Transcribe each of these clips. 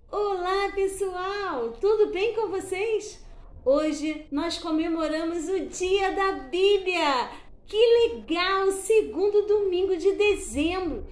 Olá pessoal, tudo bem com vocês? Hoje nós comemoramos o Dia da Bíblia. Que legal, segundo domingo de dezembro.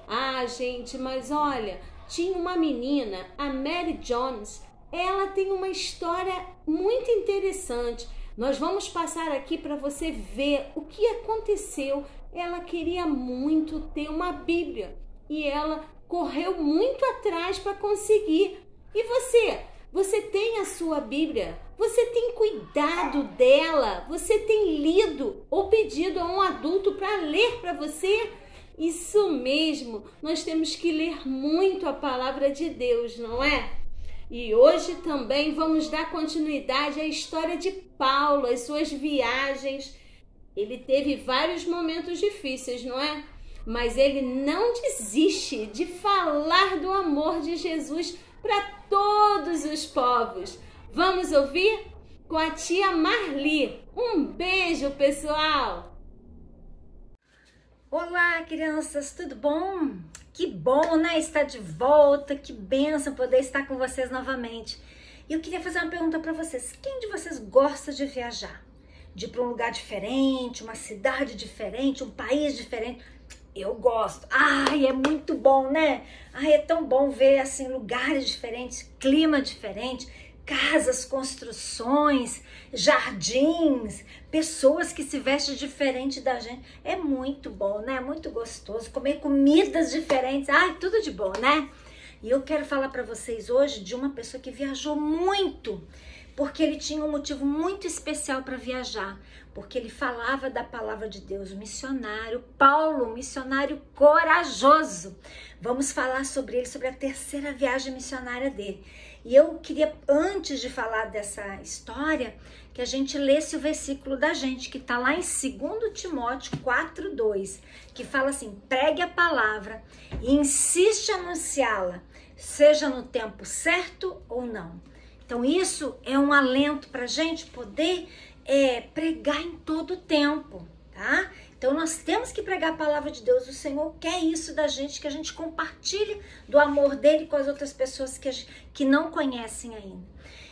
Ah, gente, mas olha, tinha uma menina, a Mary Jones. Ela tem uma história muito interessante. Nós vamos passar aqui para você ver o que aconteceu. Ela queria muito ter uma Bíblia e ela correu muito atrás para conseguir. E você? Você tem a sua Bíblia? Você tem cuidado dela? Você tem lido ou pedido a um adulto para ler para você? Isso mesmo, nós temos que ler muito a palavra de Deus, não é? E hoje também vamos dar continuidade à história de Paulo, as suas viagens. Ele teve vários momentos difíceis, não é? Mas ele não desiste de falar do amor de Jesus para todos os povos. Vamos ouvir com a tia Marli. Um beijo, pessoal! Olá, crianças, tudo bom? Que bom, né? Estar de volta, que bênção poder estar com vocês novamente. E eu queria fazer uma pergunta para vocês. Quem de vocês gosta de viajar? De ir para um lugar diferente, uma cidade diferente, um país diferente? Eu gosto. Ai, é muito bom, né? Ai, é tão bom ver, assim, lugares diferentes, clima diferente, casas, construções, jardins, pessoas que se vestem diferente da gente. É muito bom, né? É muito gostoso. Comer comidas diferentes. Ai, tudo de bom, né? E eu quero falar para vocês hoje de uma pessoa que viajou muito, porque ele tinha um motivo muito especial para viajar, porque ele falava da palavra de Deus, o missionário Paulo, um missionário corajoso. Vamos falar sobre ele, sobre a terceira viagem missionária dele. E eu queria, antes de falar dessa história, que a gente lesse o versículo da gente, que está lá em 2 Timóteo 4:2, que fala assim: pregue a palavra e insiste em anunciá-la, seja no tempo certo ou não. Então isso é um alento para a gente poder pregar em todo o tempo, tá? Então nós temos que pregar a palavra de Deus. O Senhor quer isso da gente, que a gente compartilhe do amor dele com as outras pessoas que não conhecem ainda.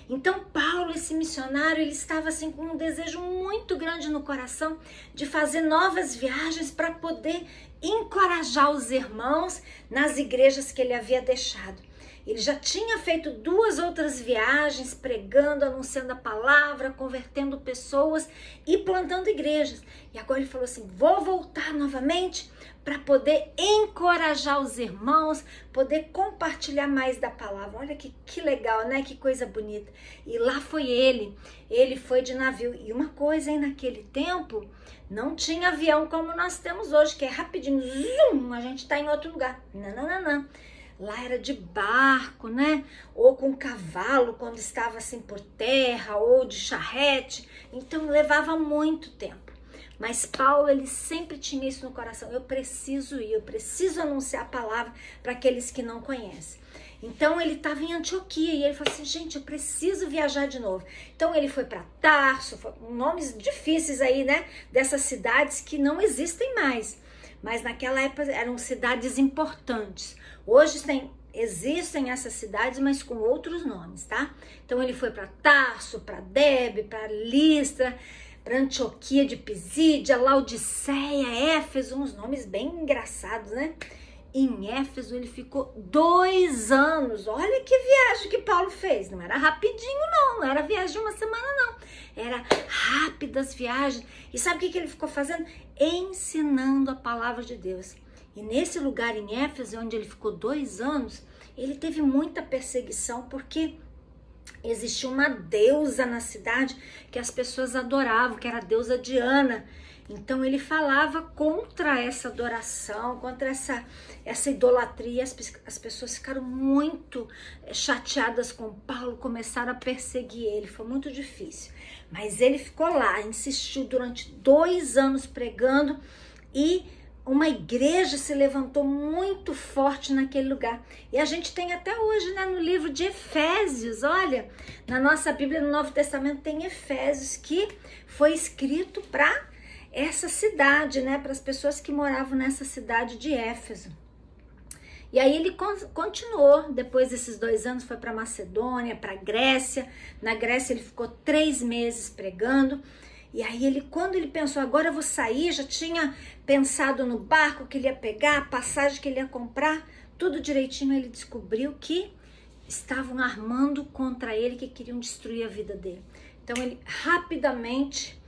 Então Paulo, esse missionário, ele estava assim com um desejo muito grande no coração de fazer novas viagens para poder encorajar os irmãos nas igrejas que ele havia deixado. Ele já tinha feito 2 outras viagens, pregando, anunciando a palavra, convertendo pessoas e plantando igrejas. E agora ele falou assim: vou voltar novamente para poder encorajar os irmãos, poder compartilhar mais da palavra. Olha que legal, né? Que coisa bonita. E lá foi ele. Ele foi de navio. E uma coisa, hein? Naquele tempo, não tinha avião como nós temos hoje, que é rapidinho, zoom, a gente está em outro lugar. Não. Lá era de barco, né? Ou com cavalo, quando estava assim por terra, ou de charrete. Então levava muito tempo. Mas Paulo, ele sempre tinha isso no coração. Eu preciso ir, eu preciso anunciar a palavra para aqueles que não conhecem. Então ele estava em Antioquia e ele falou assim: gente, eu preciso viajar de novo. Então ele foi para Tarso, nomes difíceis aí, né? Dessas cidades que não existem mais. Mas naquela época eram cidades importantes. Hoje existem essas cidades, mas com outros nomes, tá? Então ele foi para Tarso, para Derbe, para Listra, para Antioquia de Pisídia, Laodiceia, Éfeso, uns nomes bem engraçados, né? Em Éfeso ele ficou 2 anos. Olha que viagem que Paulo fez. Não era rapidinho não era viagem de uma semana não. Era rápidas viagens. E sabe o que ele ficou fazendo? Ensinando a palavra de Deus. E nesse lugar em Éfeso, onde ele ficou 2 anos, ele teve muita perseguição, porque existia uma deusa na cidade que as pessoas adoravam, que era a deusa Diana. Então ele falava contra essa adoração, contra essa idolatria. As pessoas ficaram muito chateadas com Paulo, começaram a perseguir ele, foi muito difícil. Mas ele ficou lá, insistiu durante 2 anos pregando, e uma igreja se levantou muito forte naquele lugar. E a gente tem até hoje, né, no livro de Efésios, olha, na nossa Bíblia, no Novo Testamento, tem Efésios, que foi escrito para essa cidade, né, para as pessoas que moravam nessa cidade de Éfeso. E aí ele continuou, depois desses 2 anos, foi para Macedônia, para Grécia. Na Grécia ele ficou 3 meses pregando. E aí quando ele pensou, agora eu vou sair, já tinha pensado no barco que ele ia pegar, a passagem que ele ia comprar, tudo direitinho, ele descobriu que estavam armando contra ele, que queriam destruir a vida dele. Então ele rapidamente,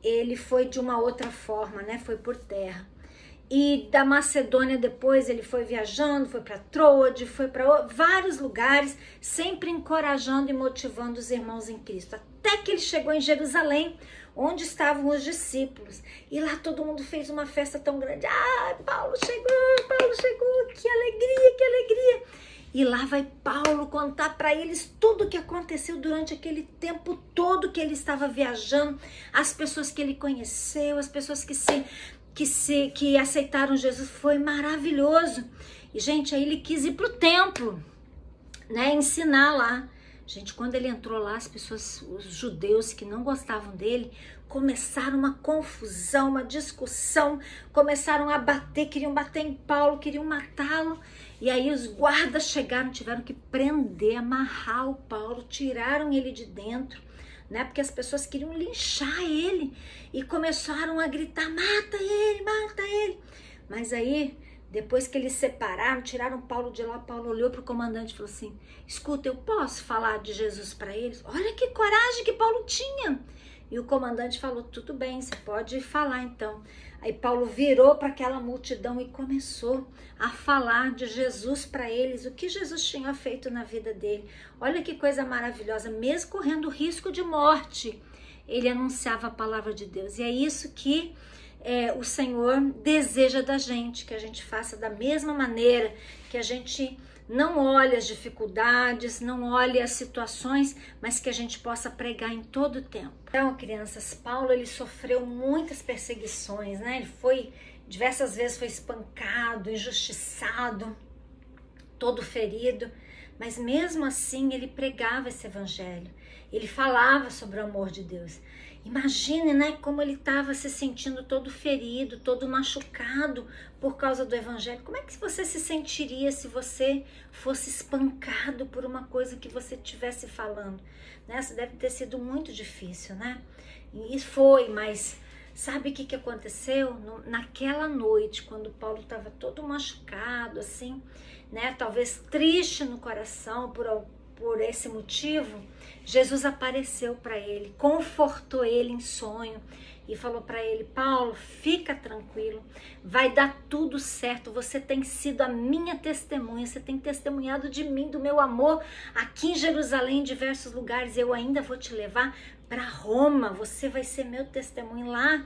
ele foi de uma outra forma, né? Foi por terra. E da Macedônia depois ele foi viajando, foi para Troade, foi para vários lugares, sempre encorajando e motivando os irmãos em Cristo. Até que ele chegou em Jerusalém, onde estavam os discípulos. E lá todo mundo fez uma festa tão grande. Ah, Paulo chegou, que alegria, que alegria. E lá vai Paulo contar para eles tudo o que aconteceu durante aquele tempo todo que ele estava viajando, as pessoas que ele conheceu, as pessoas que aceitaram Jesus. Foi maravilhoso. E, gente, aí ele quis ir pro templo, né, ensinar lá. Gente, quando ele entrou lá, as pessoas, os judeus que não gostavam dele, começaram uma confusão, uma discussão, começaram a bater, queriam bater em Paulo, queriam matá-lo. E aí os guardas chegaram, tiveram que prender, amarrar o Paulo, tiraram ele de dentro, né? Porque as pessoas queriam linchar ele e começaram a gritar, mata ele, mata ele. Mas aí, depois que eles separaram, tiraram Paulo de lá, Paulo olhou para o comandante e falou assim, escuta, eu posso falar de Jesus para eles? Olha que coragem que Paulo tinha. E o comandante falou, tudo bem, você pode falar então. Aí Paulo virou para aquela multidão e começou a falar de Jesus para eles, o que Jesus tinha feito na vida dele. Olha que coisa maravilhosa, mesmo correndo risco de morte, ele anunciava a palavra de Deus. E é isso que o Senhor deseja da gente, que a gente faça da mesma maneira, que a gente não olhe as dificuldades, não olhe as situações, mas que a gente possa pregar em todo o tempo. Então, crianças, Paulo, ele sofreu muitas perseguições, né? Ele foi, diversas vezes foi espancado, injustiçado, todo ferido, mas mesmo assim ele pregava esse evangelho, ele falava sobre o amor de Deus. Imagine, né, como ele estava se sentindo todo ferido, todo machucado por causa do evangelho. Como é que você se sentiria se você fosse espancado por uma coisa que você estivesse falando? Isso deve ter sido muito difícil, né? E foi, mas sabe o que aconteceu? Naquela noite, quando Paulo estava todo machucado, assim, né, talvez triste no coração por esse motivo, Jesus apareceu para ele, confortou ele em sonho e falou para ele, Paulo, fica tranquilo, vai dar tudo certo, você tem sido a minha testemunha, você tem testemunhado de mim, do meu amor aqui em Jerusalém, em diversos lugares, eu ainda vou te levar para Roma, você vai ser meu testemunho lá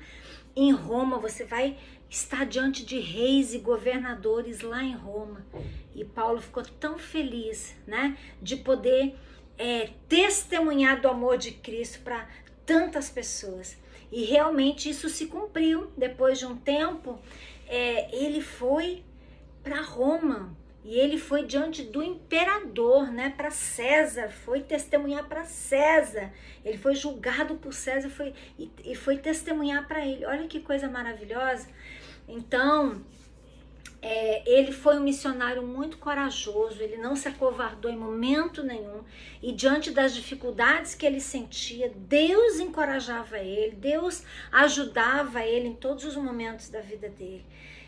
em Roma, você vai estar diante de reis e governadores lá em Roma. E Paulo ficou tão feliz, né, de poder testemunhar do amor de Cristo para tantas pessoas. E realmente isso se cumpriu. Depois de um tempo, ele foi para Roma. E ele foi diante do imperador, né, para César, foi testemunhar para César. Ele foi julgado por César e foi testemunhar para ele. Olha que coisa maravilhosa. Então, ele foi um missionário muito corajoso, ele não se acovardou em momento nenhum. E diante das dificuldades que ele sentia, Deus encorajava ele, Deus ajudava ele em todos os momentos da vida dele.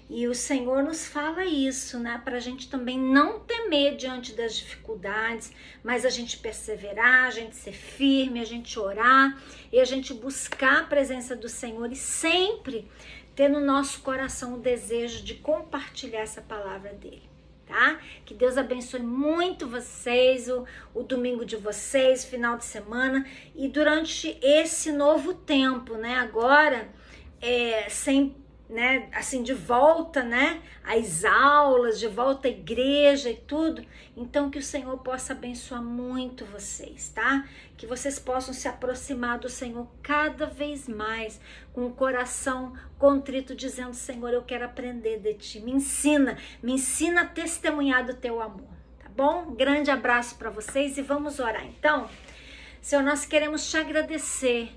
E o Senhor nos fala isso, né? Para a gente também não temer diante das dificuldades, mas a gente perseverar, a gente ser firme, a gente orar e a gente buscar a presença do Senhor e sempre ter no nosso coração o desejo de compartilhar essa palavra dele, tá? Que Deus abençoe muito vocês, o domingo de vocês, final de semana e durante esse novo tempo, né? Agora, sem né, assim, de volta, né, às aulas, de volta à igreja e tudo. Então que o Senhor possa abençoar muito vocês, tá? Que vocês possam se aproximar do Senhor cada vez mais, com o coração contrito, dizendo: Senhor, eu quero aprender de Ti, me ensina a testemunhar do Teu amor, tá bom? Grande abraço para vocês e vamos orar. Então, Senhor, nós queremos Te agradecer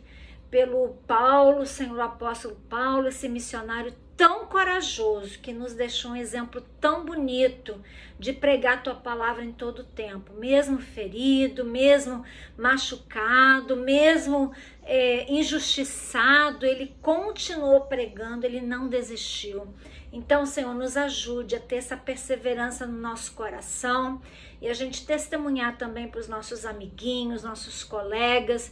pelo Paulo, Senhor, o apóstolo Paulo, esse missionário tão corajoso, que nos deixou um exemplo tão bonito de pregar Tua palavra em todo o tempo, mesmo ferido, mesmo machucado, mesmo injustiçado, ele continuou pregando, ele não desistiu. Então, Senhor, nos ajude a ter essa perseverança no nosso coração e a gente testemunhar também para os nossos amiguinhos, nossos colegas,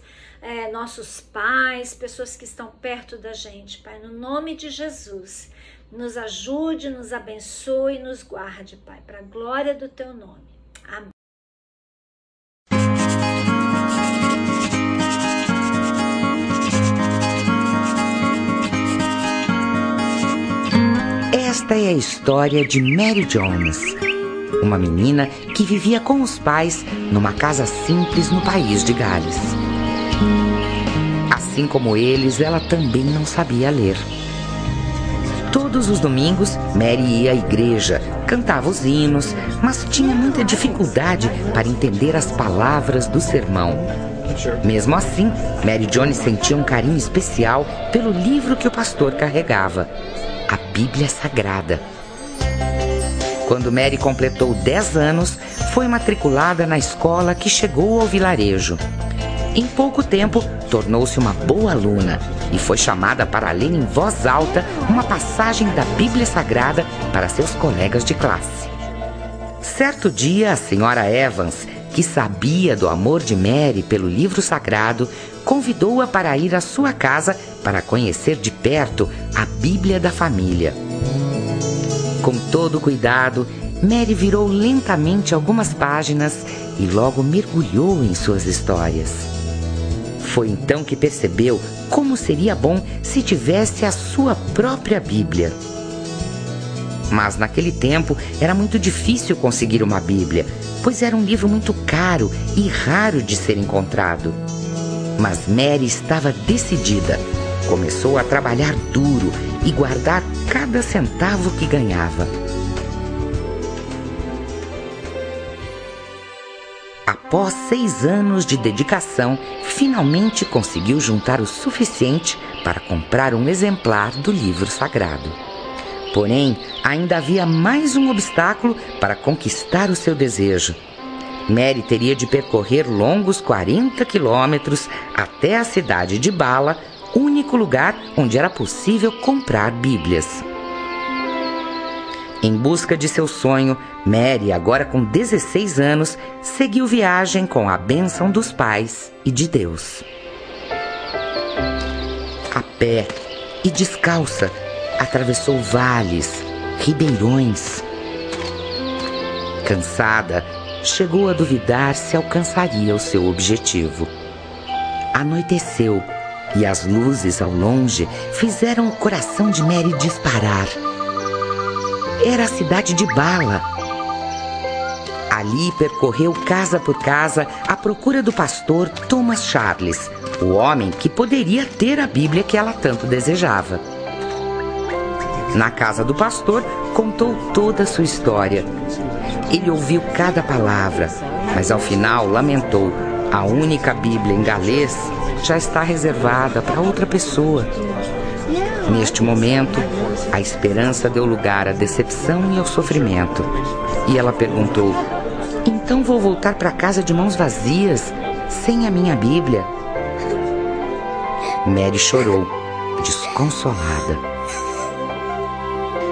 nossos pais, pessoas que estão perto da gente. Pai, no nome de Jesus, nos ajude, nos abençoe e nos guarde, Pai, para a glória do Teu nome. Amém. Esta é a história de Mary Jones, uma menina que vivia com os pais numa casa simples no país de Gales. Assim como eles, ela também não sabia ler. Todos os domingos, Mary ia à igreja, cantava os hinos, mas tinha muita dificuldade para entender as palavras do sermão. Mesmo assim, Mary Jones sentia um carinho especial pelo livro que o pastor carregava, a Bíblia Sagrada. Quando Mary completou 10 anos, foi matriculada na escola que chegou ao vilarejo. Em pouco tempo, tornou-se uma boa aluna e foi chamada para ler em voz alta uma passagem da Bíblia Sagrada para seus colegas de classe. Certo dia, a senhora Evans, que sabia do amor de Mary pelo livro sagrado, convidou-a para ir à sua casa para conhecer de perto a Bíblia da família. Com todo cuidado, Mary virou lentamente algumas páginas e logo mergulhou em suas histórias. Foi então que percebeu como seria bom se tivesse a sua própria Bíblia. Mas naquele tempo era muito difícil conseguir uma Bíblia, pois era um livro muito caro e raro de ser encontrado. Mas Mary estava decidida. Começou a trabalhar duro e guardar cada centavo que ganhava. Após 6 anos de dedicação, finalmente conseguiu juntar o suficiente para comprar um exemplar do livro sagrado. Porém, ainda havia mais um obstáculo para conquistar o seu desejo. Mary teria de percorrer longos 40 quilômetros até a cidade de Bala, único lugar onde era possível comprar Bíblias. Em busca de seu sonho, Mary, agora com 16 anos, seguiu viagem com a bênção dos pais e de Deus. A pé e descalça, atravessou vales, ribeirões. Cansada, chegou a duvidar se alcançaria o seu objetivo. Anoiteceu e as luzes ao longe fizeram o coração de Mary disparar. Era a cidade de Bala. Ali percorreu casa por casa à procura do pastor Thomas Charles, o homem que poderia ter a Bíblia que ela tanto desejava. Na casa do pastor, contou toda a sua história. Ele ouviu cada palavra, mas ao final lamentou: a única Bíblia em galês já está reservada para outra pessoa. Neste momento, a esperança deu lugar à decepção e ao sofrimento. E ela perguntou: então vou voltar para casa de mãos vazias, sem a minha Bíblia? Mary chorou, desconsolada.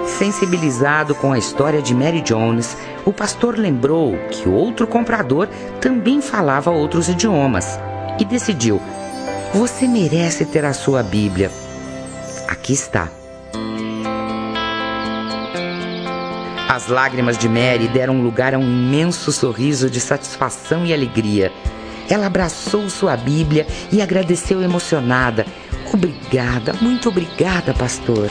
Sensibilizado com a história de Mary Jones, o pastor lembrou que outro comprador também falava outros idiomas e decidiu: você merece ter a sua Bíblia. Aqui está. As lágrimas de Mary deram lugar a um imenso sorriso de satisfação e alegria. Ela abraçou sua Bíblia e agradeceu emocionada: obrigada, muito obrigada, pastor.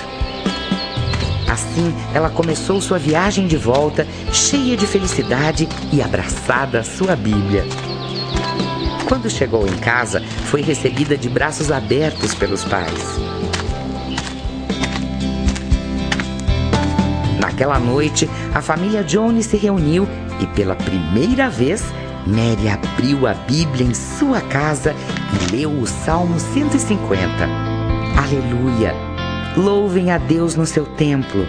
Assim, ela começou sua viagem de volta, cheia de felicidade e abraçada à sua Bíblia. Quando chegou em casa, foi recebida de braços abertos pelos pais. Naquela noite, a família Jones se reuniu e, pela primeira vez, Mary abriu a Bíblia em sua casa e leu o Salmo 150. Aleluia! Louvem a Deus no seu templo.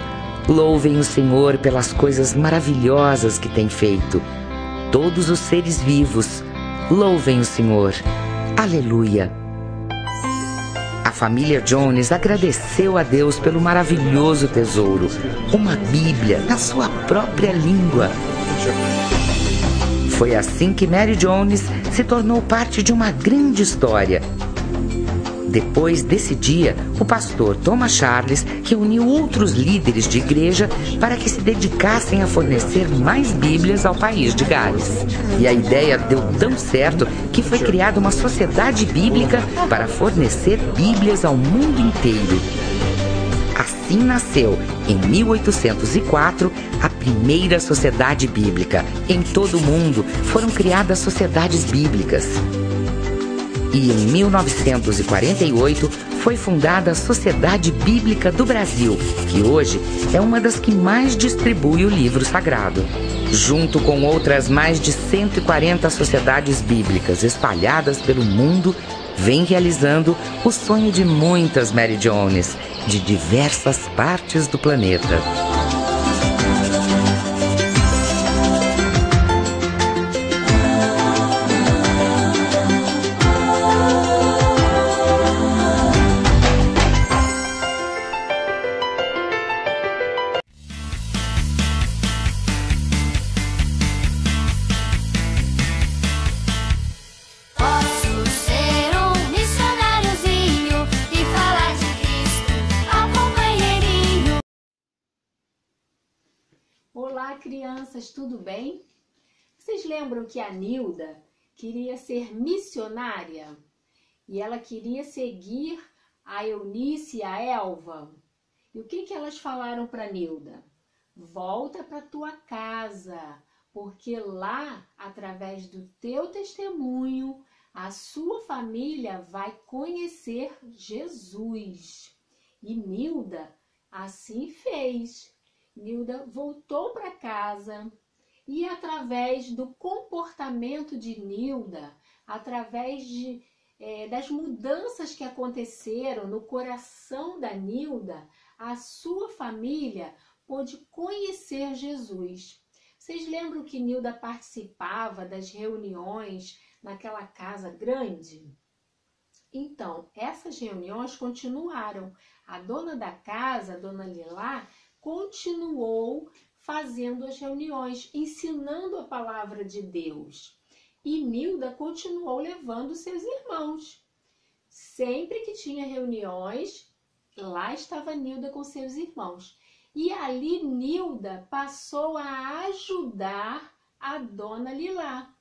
Louvem o Senhor pelas coisas maravilhosas que tem feito. Todos os seres vivos, louvem o Senhor. Aleluia! A família Jones agradeceu a Deus pelo maravilhoso tesouro, uma Bíblia na sua própria língua. Foi assim que Mary Jones se tornou parte de uma grande história. Depois desse dia, o pastor Thomas Charles reuniu outros líderes de igreja para que se dedicassem a fornecer mais Bíblias ao país de Gales. E a ideia deu tão certo que foi criada uma sociedade bíblica para fornecer Bíblias ao mundo inteiro. Assim nasceu, em 1804, a primeira sociedade bíblica. Em todo o mundo foram criadas sociedades bíblicas. E em 1948 foi fundada a Sociedade Bíblica do Brasil, que hoje é uma das que mais distribui o livro sagrado. Junto com outras mais de 140 sociedades bíblicas espalhadas pelo mundo, vem realizando o sonho de muitas Mary Jones, de diversas partes do planeta. Olá, crianças, tudo bem? Vocês lembram que a Nilda queria ser missionária? E ela queria seguir a Eunice e a Elva. E o que elas falaram para Nilda? Volta para tua casa, porque lá, através do teu testemunho, a sua família vai conhecer Jesus. E Nilda assim fez. Nilda voltou para casa e, através do comportamento de Nilda, através das mudanças que aconteceram no coração da Nilda, a sua família pôde conhecer Jesus. Vocês lembram que Nilda participava das reuniões naquela casa grande? Então, essas reuniões continuaram. A dona da casa, a dona Lilá, continuou fazendo as reuniões, ensinando a palavra de Deus. E Nilda continuou levando seus irmãos. Sempre que tinha reuniões, lá estava Nilda com seus irmãos. E ali Nilda passou a ajudar a dona Lilá.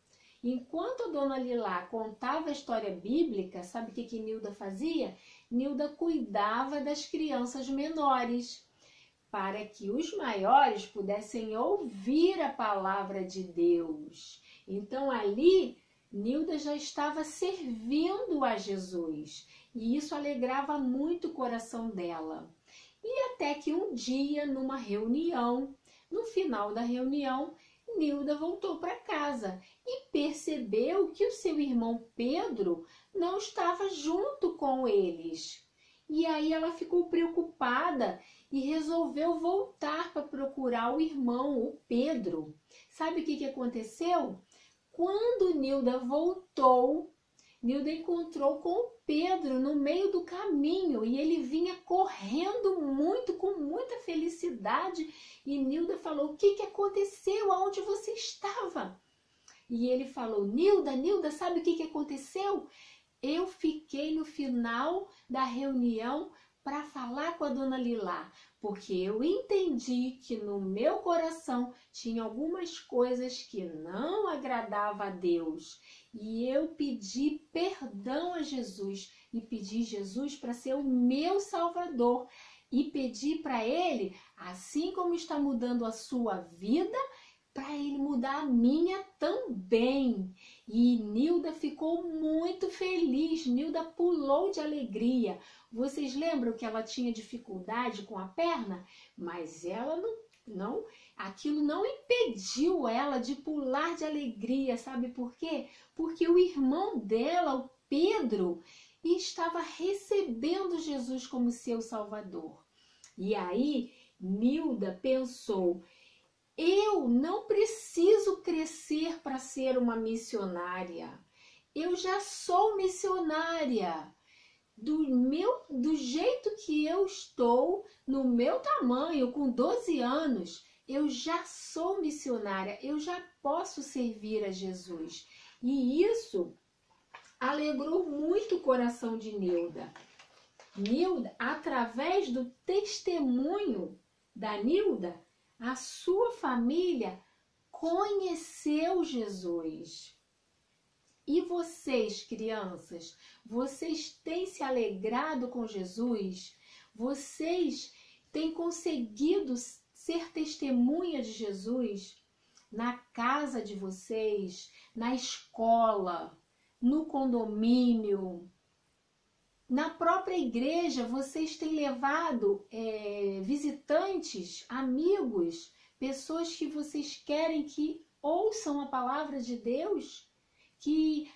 Enquanto a dona Lilá contava a história bíblica, sabe o que Nilda fazia? Nilda cuidava das crianças menores, para que os maiores pudessem ouvir a palavra de Deus. Então ali, Nilda já estava servindo a Jesus, e isso alegrava muito o coração dela. E até que um dia, numa reunião, no final da reunião, Nilda voltou para casa e percebeu que o seu irmão Pedro não estava junto com eles. E aí ela ficou preocupada e resolveu voltar para procurar o irmão, o Pedro. Sabe o que aconteceu? Quando Nilda voltou, Nilda encontrou com o Pedro no meio do caminho e ele vinha correndo muito, com muita felicidade. E Nilda falou: o que aconteceu? Aonde você estava? E ele falou: Nilda, sabe o que aconteceu? Eu fiquei no final da reunião para falar com a dona Lilá, porque eu entendi que no meu coração tinha algumas coisas que não agradavam a Deus. E eu pedi perdão a Jesus e pedi Jesus para ser o meu Salvador. e pedir para Ele, assim como está mudando a sua vida, para Ele mudar a minha também. E Nilda ficou muito feliz, Nilda pulou de alegria. Vocês lembram que ela tinha dificuldade com a perna? Mas ela aquilo não impediu ela de pular de alegria, sabe por quê? Porque o irmão dela, o Pedro, estava recebendo Jesus como seu Salvador. E aí, Nilda pensou, eu não preciso crescer para ser uma missionária. Eu já sou missionária. Do jeito que eu estou, no meu tamanho, com 12 anos, eu já sou missionária, eu já posso servir a Jesus. E isso alegrou muito o coração de Nilda. Nilda, através do testemunho da Nilda, a sua família conheceu Jesus. E vocês, crianças, vocês têm se alegrado com Jesus? Vocês têm conseguido ser testemunha de Jesus na casa de vocês, na escola, no condomínio, na própria igreja? Vocês têm levado visitantes, amigos, pessoas que vocês querem que ouçam a palavra de Deus, que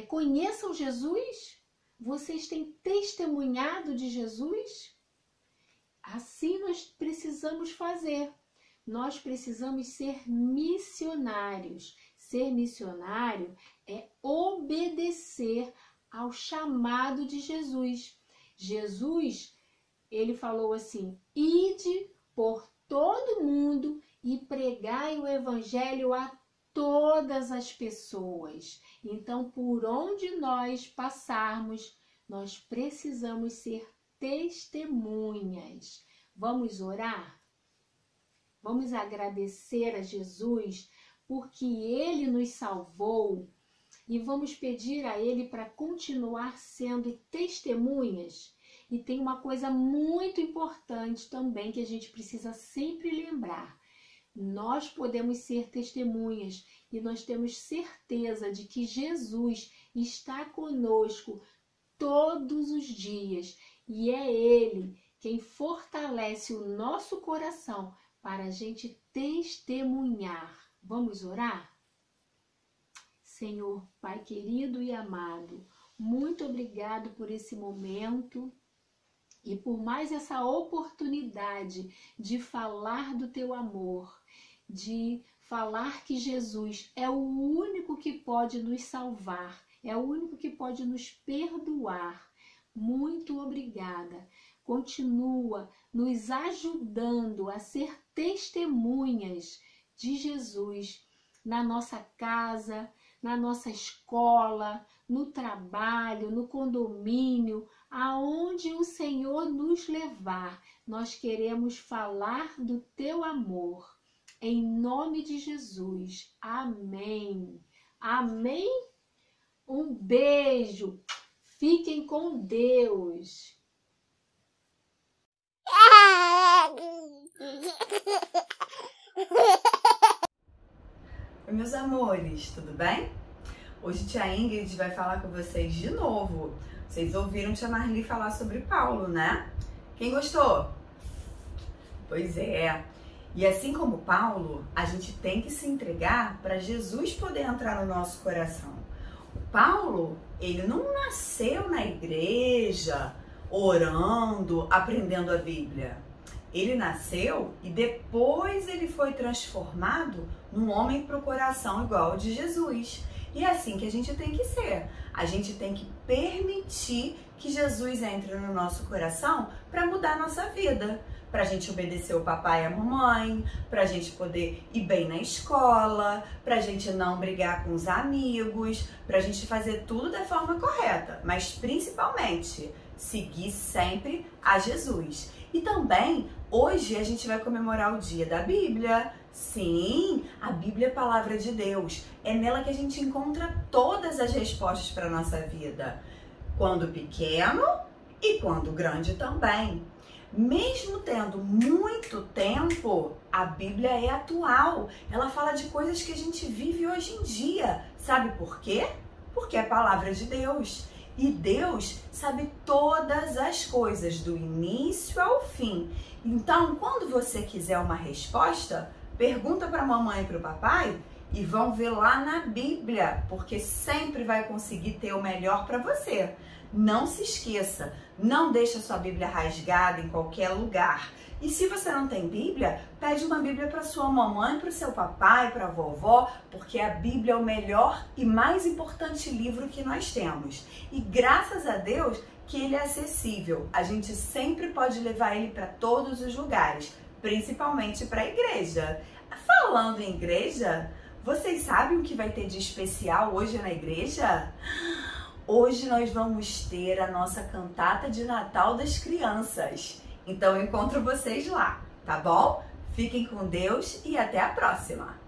conheçam Jesus? Vocês têm testemunhado de Jesus? Assim nós precisamos fazer. Nós precisamos ser missionários. Ser missionário é obedecer ao chamado de Jesus. Jesus, ele falou assim, ide por todo mundo e pregai o evangelho a todas as pessoas. Então, por onde nós passarmos, nós precisamos ser testemunhas. Vamos orar? Vamos agradecer a Jesus porque Ele nos salvou e vamos pedir a Ele para continuar sendo testemunhas. E tem uma coisa muito importante também que a gente precisa sempre lembrar. Nós podemos ser testemunhas e nós temos certeza de que Jesus está conosco todos os dias e é Ele quem fortalece o nosso coração para a gente testemunhar. Vamos orar? Senhor, Pai querido e amado, muito obrigado por esse momento e por mais essa oportunidade de falar do Teu amor, de falar que Jesus é o único que pode nos salvar, é o único que pode nos perdoar. Muito obrigada. Continua nos ajudando a ser testemunhas de Jesus na nossa casa, na nossa escola, no trabalho, no condomínio, aonde o Senhor nos levar. Nós queremos falar do Teu amor. Em nome de Jesus. Amém. Amém. Um beijo. Fiquem com Deus. Oi, meus amores, tudo bem? Hoje tia Ingrid vai falar com vocês de novo. Vocês ouviram tia Marli falar sobre Paulo, né? Quem gostou? Pois é. E assim como Paulo, a gente tem que se entregar para Jesus poder entrar no nosso coração. O Paulo, ele não nasceu na igreja, orando, aprendendo a Bíblia. Ele nasceu e depois ele foi transformado num homem pro coração igual ao de Jesus. E é assim que a gente tem que ser. A gente tem que permitir que Jesus entre no nosso coração para mudar a nossa vida. Pra gente obedecer o papai e a mamãe, pra gente poder ir bem na escola, pra gente não brigar com os amigos, pra gente fazer tudo da forma correta, mas principalmente seguir sempre a Jesus. E também, hoje a gente vai comemorar o dia da Bíblia. Sim, a Bíblia é a palavra de Deus. É nela que a gente encontra todas as respostas para a nossa vida. Quando pequeno e quando grande também. Mesmo tendo muito tempo, a Bíblia é atual. Ela fala de coisas que a gente vive hoje em dia. Sabe por quê? Porque é a palavra de Deus. E Deus sabe todas as coisas, do início ao fim. Então, quando você quiser uma resposta, pergunta para a mamãe e para o papai e vão ver lá na Bíblia, porque sempre vai conseguir ter o melhor para você. Não se esqueça, não deixe a sua Bíblia rasgada em qualquer lugar. E se você não tem Bíblia, pede uma Bíblia para sua mamãe, para o seu papai, para a vovó, porque a Bíblia é o melhor e mais importante livro que nós temos. E graças a Deus que ele é acessível. A gente sempre pode levar ele para todos os lugares, principalmente para a igreja. Falando em igreja, vocês sabem o que vai ter de especial hoje na igreja? Hoje nós vamos ter a nossa cantata de Natal das crianças. Então eu encontro vocês lá, tá bom? Fiquem com Deus e até a próxima!